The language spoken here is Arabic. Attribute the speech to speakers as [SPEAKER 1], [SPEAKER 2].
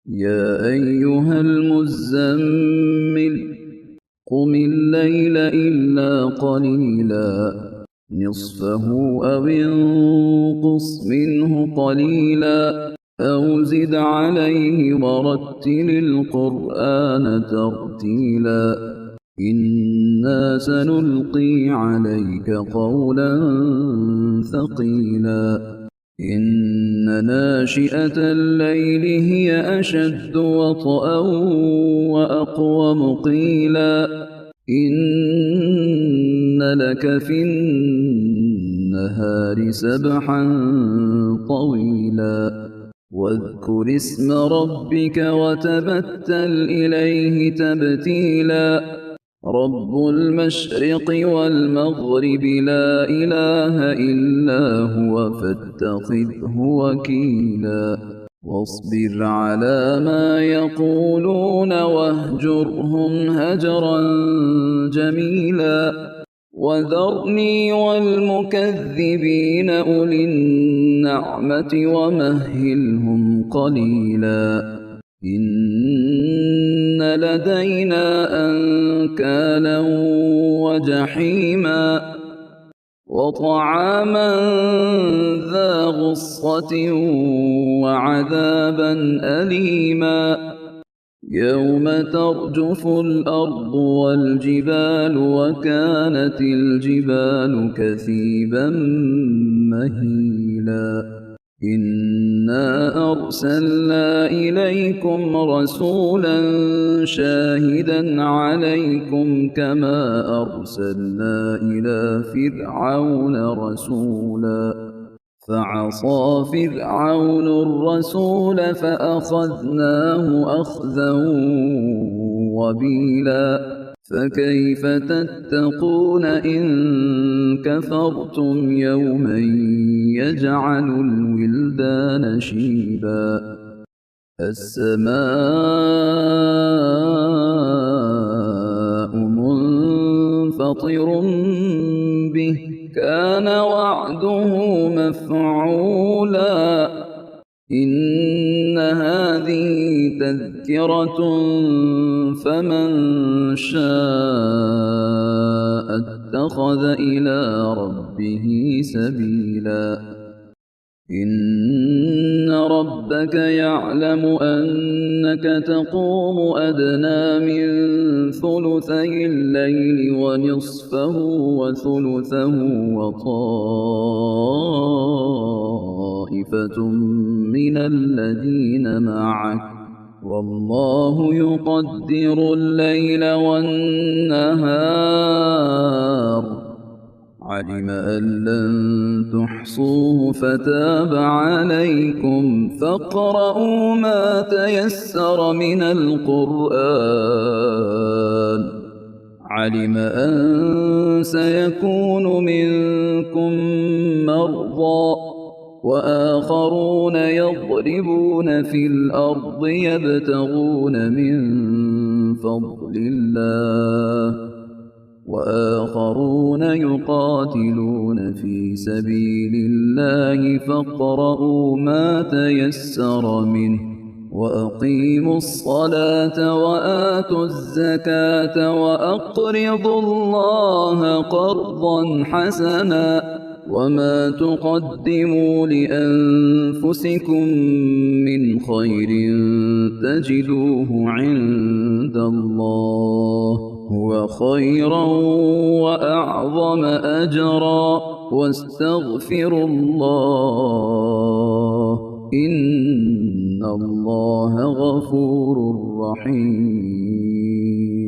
[SPEAKER 1] يا أيها المزمل قم الليل إلا قليلا نصفه أو انقص منه قليلا أو زد عليه ورتل القرآن ترتيلا إنا سنلقي عليك قولا ثقيلا إن ناشئة الليل هي أشد وطئا وأقوم قيلا إن لك في النهار سبحا طويلا واذكر اسم ربك وتبتل إليه تبتيلا رب المشرق والمغرب لا إله إلا هو فاتخذه وكيلا واصبر على ما يقولون واهجرهم هجرا جميلا وذرني والمكذبين أولي النعمة ومهلهم قليلا إن لدينا أنكالا وجحيما وطعاما ذا غصة وعذابا أليما يوم ترجف الأرض والجبال وكانت الجبال كثيبا مهيلا إنا أرسلنا إليكم رسولا شاهدا عليكم كما أرسلنا إلى فرعون رسولا فعصى فرعون الرسول فأخذناه أخذا وبيلا فكيف تتقون إن كفرتم يوما يجعل الولدان شيبا السماء منفطر به كان وعده مفعولا إن هذه تذكرة فمن شاء اتخذ إلى ربه سبيلا إن ربك يعلم أنك تقوم أدنى من ثلثي الليل ونصفه وثلثه وطائفة من الذين معك والله يقدر الليل والنهار علم أن لن تحصوه فتاب عليكم فاقرؤوا ما تيسر من القرآن علم أن سيكون منكم مرضى وآخرون يضربون في الأرض يبتغون من فضل الله وآخرون يقاتلون في سبيل الله فاقرؤوا ما تيسر منه وأقيموا الصلاة وآتوا الزكاة وأقرضوا الله قرضا حسنا وما تقدموا لأنفسكم من خير تجدوه عند الله هو خيرا وأعظم أجرا واستغفروا الله إن الله غفور رحيم